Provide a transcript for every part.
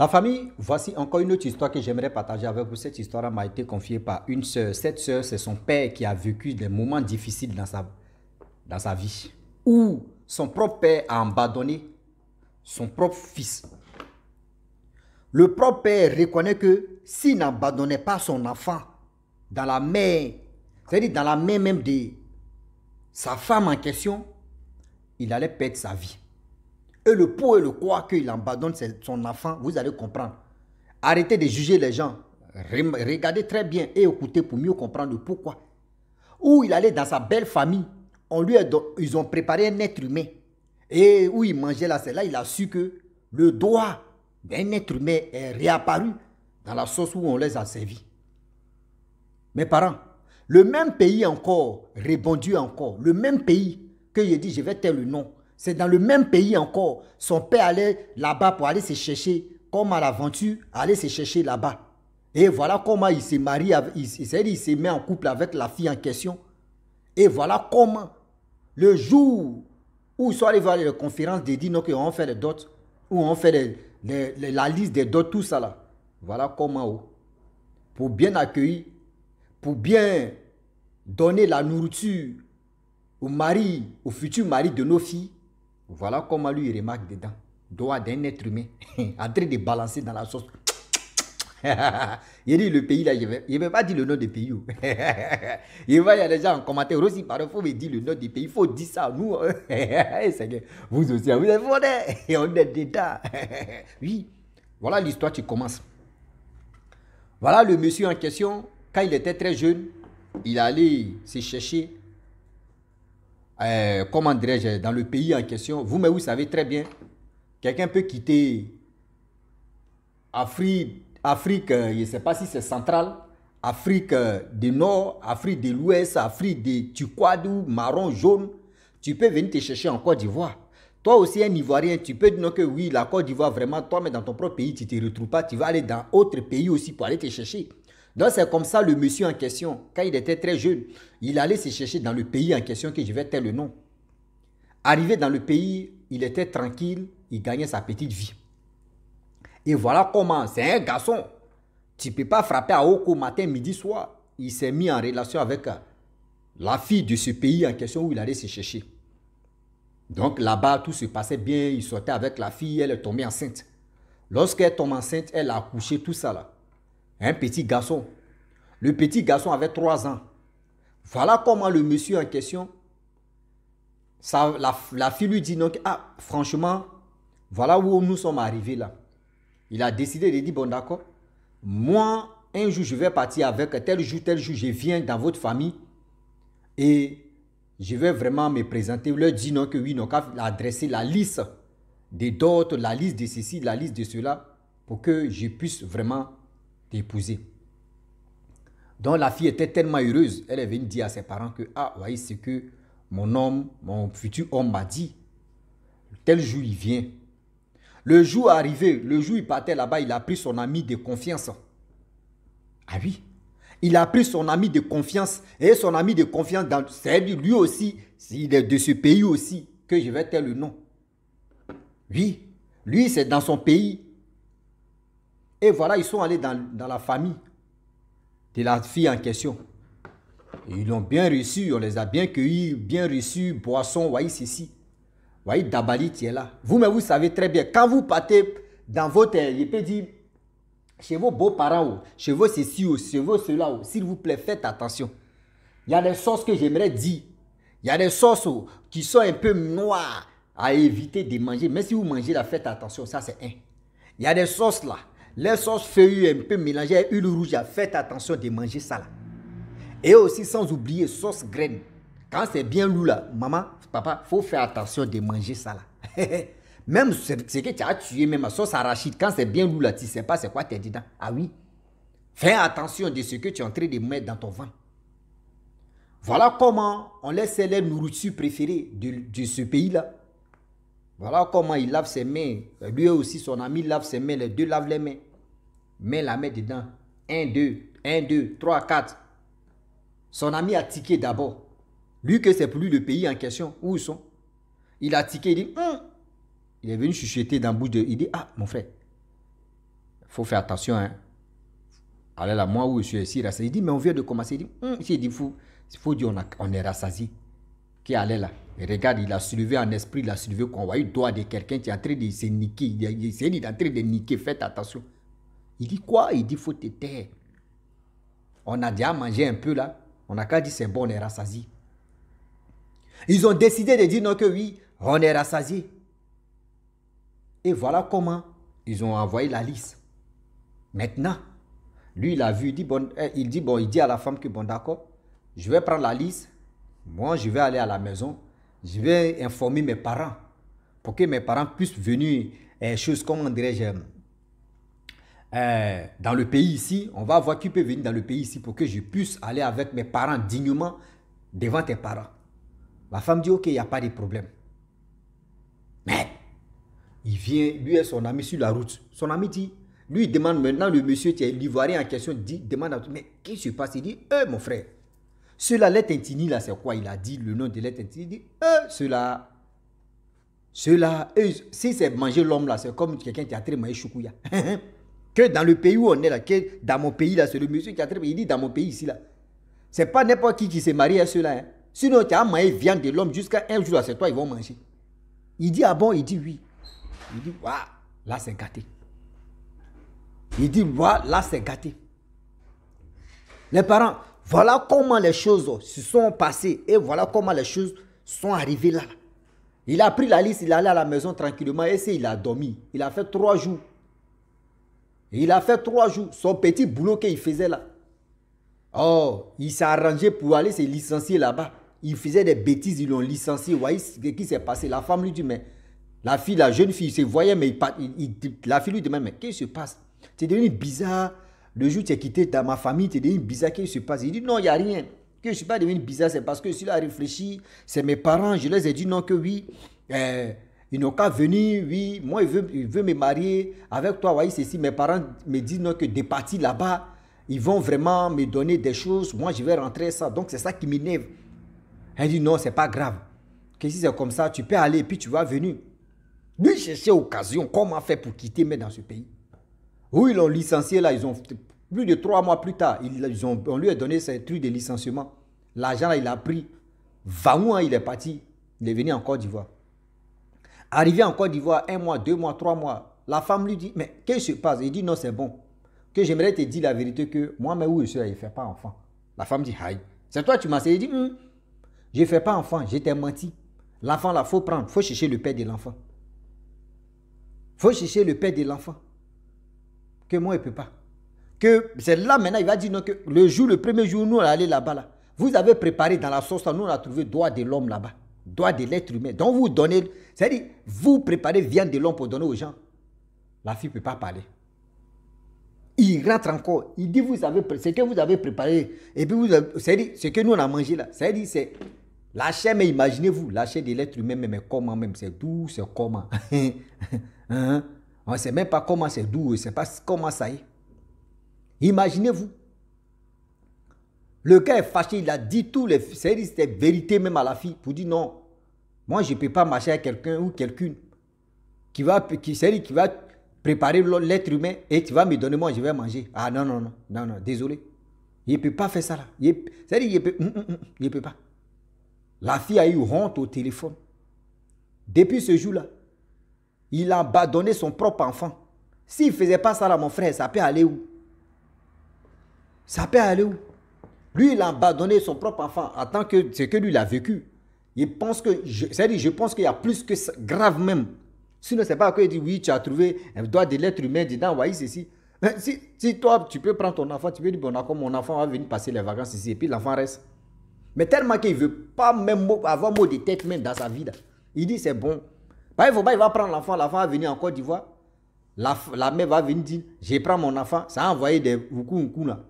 La famille, voici encore une autre histoire que j'aimerais partager avec vous. Cette histoire m'a été confiée par une sœur. Cette sœur, c'est son père qui a vécu des moments difficiles dans sa vie. Où son propre père a abandonné son propre fils. Le propre père reconnaît que s'il n'abandonnait pas son enfant dans la main, c'est-à-dire dans la main même de sa femme en question, il allait perdre sa vie. Et le pour et le quoi qu'il abandonne son enfant, vous allez comprendre. Arrêtez de juger les gens. Regardez très bien et écoutez pour mieux comprendre le pourquoi. Où il allait dans sa belle famille, ils ont préparé un être humain. Et où il mangeait là, c'est là il a su que le doigt d'un être humain est réapparu dans la sauce où on les a servis. Mes parents, le même pays encore, rébondu encore, le même pays que j'ai dit, je vais taire le nom. C'est dans le même pays encore, son père allait là-bas pour aller se chercher, comme à l'aventure, aller se chercher là-bas. Et voilà comment il s'est marié, il s'est mis en couple avec la fille en question. Et voilà comment, le jour où ils sont allés voir les conférences de dire qu'on fait les dots, où on fait la liste des dots, tout ça là. Voilà comment, pour bien accueillir, pour bien donner la nourriture au mari, au futur mari de nos filles, voilà comment lui il remarque dedans. Doigt d'un être humain en train de balancer dans la sauce. Il dit le pays là, je ne vais pas dire le nom du pays. Il va y a des gens en commentaire aussi, parfois il faut me dire le nom du pays. Il faut dire ça, nous. Vous aussi, vous êtes fondés. Et on est dedans. Oui, voilà l'histoire qui commence. Voilà le monsieur en question, quand il était très jeune, il allait se chercher, comment dirais-je, dans le pays en question. Vous-même, vous savez très bien, quelqu'un peut quitter Afrique, je ne sais pas si c'est central, Afrique du Nord, Afrique de l'Ouest, Afrique de turquoise, marron, jaune. Tu peux venir te chercher en Côte d'Ivoire. Toi aussi, un Ivoirien, tu peux dire que oui, la Côte d'Ivoire, vraiment, toi, mais dans ton propre pays, tu ne te retrouves pas. Tu vas aller dans d'autres pays aussi pour aller te chercher. Donc, c'est comme ça le monsieur en question, quand il était très jeune, il allait se chercher dans le pays en question, que je vais taire le nom. Arrivé dans le pays, il était tranquille, il gagnait sa petite vie. Et voilà comment, c'est un garçon. Tu ne peux pas frapper à Oko matin, midi, soir. Il s'est mis en relation avec la fille de ce pays en question où il allait se chercher. Donc là-bas, tout se passait bien. Il sortait avec la fille, elle est tombée enceinte. Lorsqu'elle tombe enceinte, elle a accouché, tout ça là. Un petit garçon. Le petit garçon avait 3 ans. Voilà comment le monsieur en question, la fille lui dit donc, ah, franchement, voilà où nous sommes arrivés là. Il a décidé de dire, bon d'accord, moi, un jour, je vais partir avec tel jour, je viens dans votre famille et je vais vraiment me présenter. Vous leur dire non, que oui, non, qu'à adresser la liste des d'autres, la liste de ceci, la liste de cela, pour que je puisse vraiment t'épouser. Donc la fille était tellement heureuse, elle est venue dire à ses parents que, ah, voyez ce que mon futur homme m'a dit. Tel jour, il vient. Le jour arrivé, le jour il partait là-bas, il a pris son ami de confiance. Ah oui, il a pris son ami de confiance. Et son ami de confiance, c'est lui aussi, il est de ce pays aussi, que je vais taire le nom. Oui, lui c'est dans son pays. Et voilà, ils sont allés dans la famille de la fille en question. Et ils l'ont bien reçu, on les a bien cueillis, bien reçus, boissons, voyez ceci. Voyez, Dabali, tu es là. Vous-même, vous savez très bien, quand vous partez dans votre, je peux dire, chez vos beaux-parents, chez vos ceci, chez vos cela, s'il vous plaît, faites attention. Il y a des sauces que j'aimerais dire. Il y a des sauces qui sont un peu noires à éviter de manger. Mais si vous mangez là, faites attention, ça c'est un. Il y a des sauces là, les sauces feuillues un peu mélangées avec huile rouge, faites attention de manger ça là. Et aussi sans oublier sauce graine. Quand c'est bien lourd là, maman, papa, il faut faire attention de manger ça là. Même ce que tu as tué, même la sauce arachide, quand c'est bien lourd là, tu ne sais pas c'est quoi tu es dedans. Ah oui. Fais attention de ce que tu es en train de mettre dans ton ventre. Voilà comment on laisse les nourritures préférées de ce pays-là. Voilà comment il lave ses mains. Lui aussi, son ami lave ses mains. Les deux lavent les mains. Mets la main dedans. 1, 2, 1, 2, 3, 4. Son ami a tiqué d'abord. Lui que c'est pour lui le pays en question. Où ils sont? Il a tiqué, il dit, il est venu chuchoter dans la bouche de... Il dit, ah, mon frère, faut faire attention. Hein. Alors là, moi où je suis ici, il dit, mais on vient de commencer. Il dit, il faut dire, on est rassasié. Qui allait là. Et regarde, il a soulevé en esprit, il a soulevé qu'on voit le doigt de quelqu'un qui est en train de se niquer. Il est en train de niquer, faites attention. Il dit quoi? Il dit, il faut te taire. On a déjà mangé un peu là. On a qu'à dire, c'est bon, on est rassasié. Ils ont décidé de dire non que oui, on est rassasié. Et voilà comment ils ont envoyé la liste. Maintenant, lui, il a vu, il dit à la femme que bon, d'accord, je vais prendre la liste. Moi, je vais aller à la maison. Je vais informer mes parents pour que mes parents puissent venir, comment dirais-je, dans le pays ici. On va voir qui peut venir dans le pays ici pour que je puisse aller avec mes parents dignement devant tes parents. La femme dit, ok, il n'y a pas de problème. Mais, il vient, lui et son ami sur la route. Son ami dit, lui, il demande maintenant, le monsieur qui est l'ivoirien en question, demande à tout, mais qu'est-ce qui se passe? Il dit, mon frère, ceux-là, l'Etintini, là, c'est quoi? Il a dit le nom de l'Etintini. Il dit, ceux-là, si c'est manger l'homme, là, c'est comme quelqu'un qui a très mangé choukouya. Que dans le pays où on est, là, que dans mon pays, là, c'est le monsieur qui a très il dit, dans mon pays, ici, là, c'est pas n'importe qui s'est marié à ceux-là. Hein. Sinon, tu as mangé viande de l'homme jusqu'à un jour, c'est toi, ils vont manger. Il dit, ah bon? Il dit, oui. Il dit, waouh, là, c'est gâté. Il dit, waouh, là, c'est gâté. Les parents, voilà comment les choses se sont passées et voilà comment les choses sont arrivées là. Il a pris la liste, il est allé à la maison tranquillement et il a dormi. Il a fait 3 jours. Il a fait 3 jours. Son petit boulot qu'il faisait là. Oh, il s'est arrangé pour aller se licencier là-bas. Il faisait des bêtises, ils l'ont licencié. Vous voyez ce qui s'est passé? La femme lui dit, mais la fille, la jeune fille, il se voyait, mais la fille lui demande, mais qu'est-ce qui se passe? C'est devenu bizarre. Le jour où tu es quitté dans ma famille, tu es devenu bizarre, qu'est-ce qui se passe? Il dit non, il n'y a rien. Que je ne suis pas devenu bizarre, c'est parce que s'il a réfléchi, c'est mes parents, je les ai dit non que oui. Ils n'ont qu'à venir, oui, moi il veut me marier avec toi, voyez ceci. Mes parents me disent non que des parties là-bas, ils vont vraiment me donner des choses, moi je vais rentrer ça. Donc c'est ça qui m'énerve. Elle dit non, c'est pas grave. Que si c'est comme ça, tu peux aller et puis tu vas venir. Lui chercher occasion, comment faire pour quitter mais dans ce pays? Où ils l'ont licencié là, ils ont plus de 3 mois plus tard, on lui a donné ces trucs de licenciement. L'argent là, il a pris. 20 mois, il est parti. Il est venu en Côte d'Ivoire. Arrivé en Côte d'Ivoire, 1 mois, 2 mois, 3 mois, la femme lui dit, mais qu'est-ce qui se passe? Il dit non, c'est bon. Que j'aimerais te dire la vérité que moi, mais où je suis là, il ne fait pas enfant. La femme dit, aïe. C'est toi, tu m'as dit, je ne fais pas enfant, je t'ai menti. L'enfant là, il faut prendre, il faut chercher le père de l'enfant. Il faut chercher le père de l'enfant. Que moi, il ne peut pas. Que c'est là maintenant, il va dire non, que le premier jour, nous, on est allé là-bas. Là. Vous avez préparé dans la sauce, là, nous, on a trouvé doigt de l'homme là-bas. Doigt de l'être humain. Donc, vous donnez, c'est-à-dire, vous préparez viande de l'homme pour donner aux gens. La fille ne peut pas parler. Il rentre encore. Il dit, vous avez, ce que vous avez préparé. Et puis, c'est-à-dire, ce que nous, on a mangé là. C'est-à-dire, c'est la chair, mais imaginez-vous, la chair de l'être humain, mais comment même, c'est doux, c'est comment. Hein? On ne sait même pas comment c'est doux, on ne sait pas comment ça est. Imaginez-vous. Le gars est fâché, il a dit tout les... C'était vérité même à la fille pour dire non. Moi, je ne peux pas marcher avec quelqu'un ou quelqu'une qui va préparer l'être humain et tu vas me donner, moi, je vais manger. Ah non, non, non, non, non, désolé. Il ne peut pas faire ça là. C'est-à-dire, il ne peut pas. La fille a eu honte au téléphone. Depuis ce jour-là, il a abandonné son propre enfant. S'il ne faisait pas ça là, mon frère, ça peut aller où? Ça peut aller où? Lui, il a abandonné son propre enfant en tant que ce que lui, il a vécu. Il pense que, c'est-à-dire, je pense qu'il y a plus que ça, grave même. Sinon, ce n'est pas qu'il dit, oui, tu as trouvé un doigt de l'être humain dedans, voyez ceci. Si toi, tu peux prendre ton enfant, tu peux dire, bon, d'accord, mon enfant va venir passer les vacances ici, et puis l'enfant reste. Mais tellement qu'il ne veut pas même avoir mot de tête même dans sa vie. Là. Il dit, c'est bon. Il faut pas, il va prendre l'enfant va venir en Côte d'Ivoire. La mère va venir dire, je prends mon enfant, ça a envoyé des oukou là.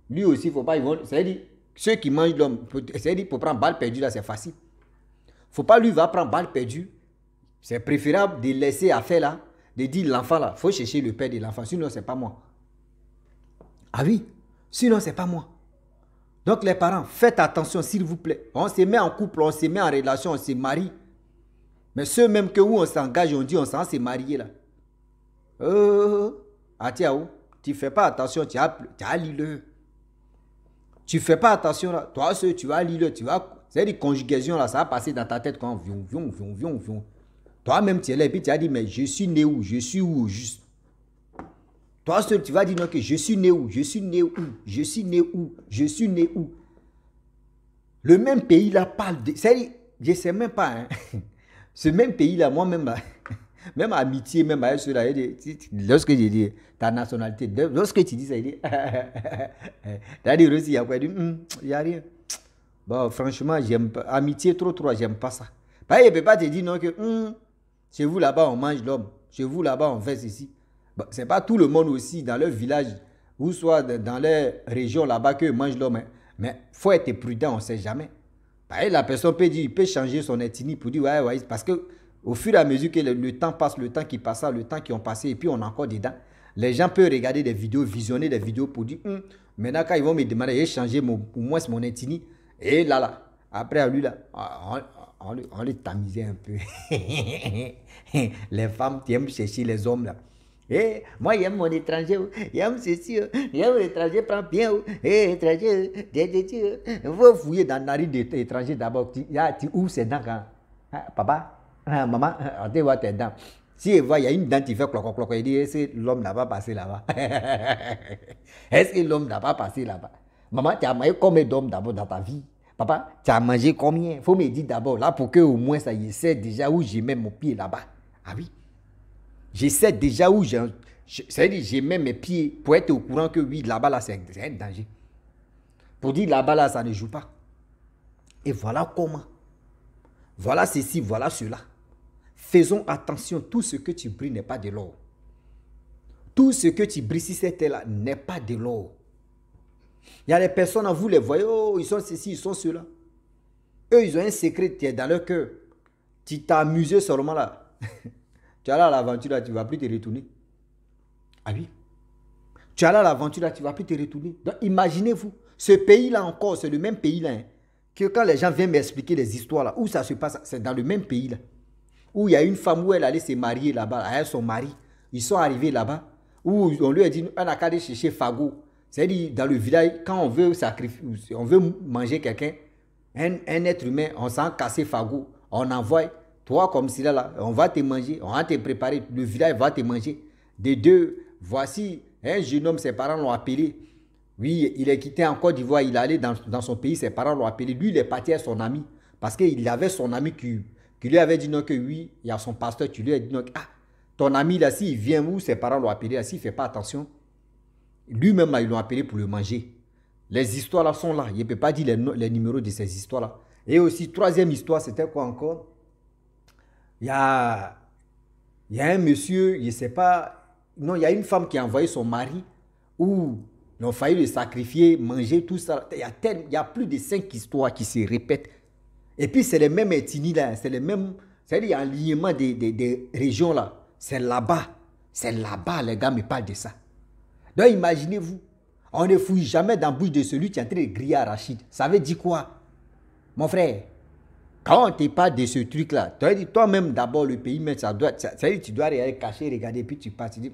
Lui aussi, il ne faut pas, c'est-à-dire, ceux qui mangent l'homme, c'est-à-dire, pour prendre balle perdue là, c'est facile. Il ne faut pas, lui, va prendre balle perdue. C'est préférable de laisser affaire là, de dire l'enfant là, il faut chercher le père de l'enfant, sinon, ce n'est pas moi. Ah oui, sinon, ce n'est pas moi. Donc, les parents, faites attention, s'il vous plaît. On se met en couple, on se met en relation, on se marie. Mais ceux même que où on s'engage, on dit on s'en s'est marié là. Atiaou, tu fais pas attention, tu as l'île. Tu fais pas attention là. Toi, tu vas l'île, tu vas. C'est des conjugations là, ça va passer dans ta tête quand vion, vion, vion, vion, vion. Toi-même, tu es là et puis tu as dit, mais je suis né où? Je suis où juste? Toi seul, tu vas dire non que je suis né où? Je suis né où? Je suis né où? Je suis né où? Le même pays là parle de. C'est-à-dire, je ne sais même pas. Hein. Ce même pays là, moi-même là, même amitié, même avec ceux-là, lorsque je dis ta nationalité, lorsque tu dis ça, il dit. T'as dit aussi, il y a quoi? Il n'y a rien. Bon, franchement, j'aime pas. Amitié trop, j'aime pas ça. Bah, il ne peut pas te dire non que chez vous là-bas, on mange l'homme. Chez vous là-bas, on fait ceci. Bon, ce n'est pas tout le monde aussi dans leur village ou soit dans leur région là-bas que mangent l'homme. Hein. Mais il faut être prudent, on ne sait jamais. Bah, la personne peut dire, il peut changer son ethnie pour dire, ouais, parce que au fur et à mesure que le temps passe, le temps qui passe, le temps qui ont passé, et puis on est encore dedans, les gens peuvent regarder des vidéos, visionner des vidéos pour dire, maintenant quand ils vont me demander de changer au moins mon ethnie, et là, après lui là, on les tamisait un peu. Les femmes qui aiment chercher les hommes là. Eh, moi j'aime mon étranger, j'aime ceci, j'aime l'étranger, prend bien, étranger, il faut fouiller dans la narine de l'étranger d'abord, tu ouvres ses dents quand, papa, maman, on te voit tes dents. Si il voit, il y a une dent qui fait cloc, cloc, il dit, est-ce que l'homme n'a pas passé là-bas? Est-ce que l'homme n'a pas passé là-bas? Maman, tu as mangé combien d'hommes d'abord dans ta vie? Papa, tu as mangé combien? Il faut me dire d'abord, là, pour que au moins ça y sait déjà où j'ai mis mon pied là-bas. Ah oui. Je sais déjà où c'est-à-dire j'ai mis mes pieds pour être au courant que oui, là-bas, là, c'est un danger. Pour dire là-bas, là, ça ne joue pas. Et voilà comment. Voilà ceci, voilà cela. Faisons attention, tout ce que tu brilles n'est pas de l'or. Tout ce que tu brilles sur cette terre-là n'est pas de l'or. Il y a des personnes, vous les voyez, oh, ils sont ceci, ils sont ceux-là. Eux, ils ont un secret qui est dans leur cœur. Tu t'es amusé seulement là. Tu es là à l'aventure, là, tu ne vas plus te retourner. Ah oui. Tu es là à l'aventure, là, tu ne vas plus te retourner. Donc, imaginez-vous, ce pays-là encore, c'est le même pays-là, hein, que quand les gens viennent m'expliquer les histoires, là, où ça se passe, c'est dans le même pays-là. Où il y a une femme où elle allait se marier là-bas, avec son mari. Ils sont arrivés là-bas, où on lui a dit, on a qu'à aller chercher Fago. C'est-à-dire, dans le village, quand on veut sacrifier, on veut manger quelqu'un, un être humain, on s'en casse Fago, on envoie, toi comme cela là, on va te manger, on va te préparer, le village va te manger. De deux, voici un jeune homme, ses parents l'ont appelé. Oui, il est quitté en Côte d'Ivoire, il est allé dans son pays, ses parents l'ont appelé. Lui, il est parti à son ami, parce qu'il avait son ami qui lui avait dit non que oui, il y a son pasteur, tu lui as dit non, ton ami là, s'il vient où ses parents l'ont appelé, s'il ne fait pas attention, lui-même là, ils l'ont appelé pour le manger. Les histoires là sont là, il ne peut pas dire les numéros de ces histoires là. Et aussi, troisième histoire, c'était quoi encore? Il y a un monsieur, je ne sais pas, non, il y a une femme qui a envoyé son mari où ils ont failli le sacrifier, manger, tout ça. Il y a plus de 5 histoires qui se répètent. Et puis, c'est les mêmes ethnies là, c'est les mêmes, c'est-à-dire il y a un liement des régions là. C'est là-bas, les gars me parlent de ça. Donc, imaginez-vous, on ne fouille jamais dans la bouche de celui qui est en train de griller arachide. Ça veut dire quoi? Mon frère, quand on te parle de ce truc-là, toi-même d'abord le pays, mais ça veut dire tu dois aller cacher, regarder, puis tu passes, tu dis,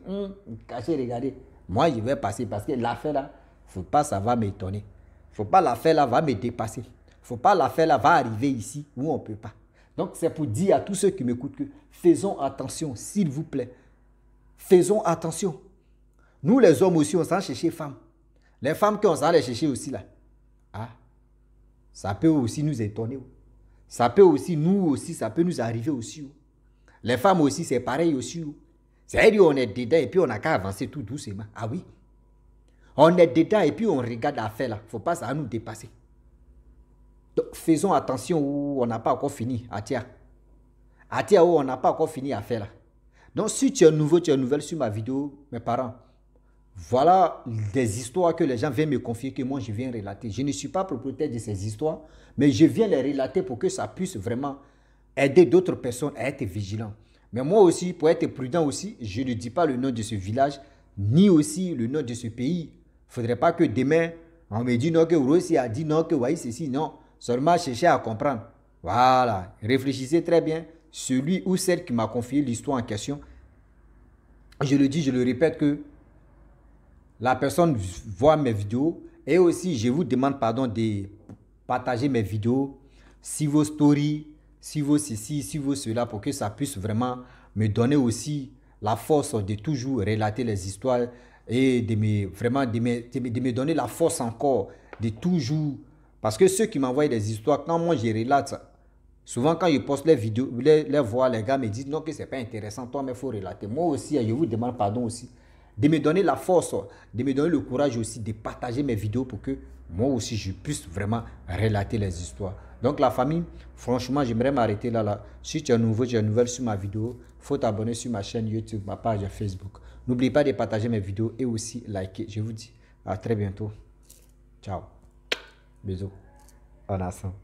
cacher, regarder. Moi, je vais passer parce que l'affaire là, il ne faut pas, ça va m'étonner. Il ne faut pas l'affaire là va me dépasser. Il ne faut pas l'affaire là va arriver ici où on ne peut pas. Donc, c'est pour dire à tous ceux qui m'écoutent que faisons attention, s'il vous plaît. Faisons attention. Nous, les hommes aussi, on s'en chercher femmes. Les femmes qu'on s'en les chercher aussi là. Ah, ça peut aussi nous étonner. Ça peut aussi, nous aussi, ça peut nous arriver aussi. Les femmes aussi, c'est pareil aussi. C'est-à-dire on est dedans et puis on n'a qu'à avancer tout doucement. Ah oui. On est dedans et puis on regarde l'affaire là. Il ne faut pas ça nous dépasser. Donc, faisons attention où on n'a pas encore fini. Atia où on n'a pas encore fini à faire là. Donc, si tu es nouveau, tu es nouvelle sur ma vidéo, mes parents, voilà des histoires que les gens viennent me confier, que moi je viens relater. Je ne suis pas propriétaire de ces histoires, mais je viens les relater pour que ça puisse vraiment aider d'autres personnes à être vigilants. Mais moi aussi, pour être prudent aussi, je ne dis pas le nom de ce village, ni aussi le nom de ce pays. Il ne faudrait pas que demain, on me dise non, que Rossi a dit non, que voyez ceci, non. Seulement chercher à comprendre. Voilà, réfléchissez très bien. Celui ou celle qui m'a confié l'histoire en question, je le dis, je le répète que la personne voit mes vidéos. Et aussi, je vous demande pardon de partager mes vidéos, si vos stories, si vos ceci, si vos cela, pour que ça puisse vraiment me donner aussi la force de toujours relater les histoires et de me, vraiment de me donner la force encore de toujours. Parce que ceux qui m'envoient des histoires, quand moi je relate, souvent quand je poste les vidéos, les voix, les gars me disent non que c'est pas intéressant, toi mais il faut relater. Moi aussi, je vous demande pardon aussi de me donner la force, de me donner le courage aussi de partager mes vidéos pour que moi aussi je puisse vraiment relater les histoires. Donc la famille, franchement, j'aimerais m'arrêter là. Si tu es nouveau, tu es nouvelle sur ma vidéo, il faut t'abonner sur ma chaîne YouTube, ma page Facebook. N'oublie pas de partager mes vidéos et aussi liker. Je vous dis à très bientôt. Ciao. Bisous. En ensemble.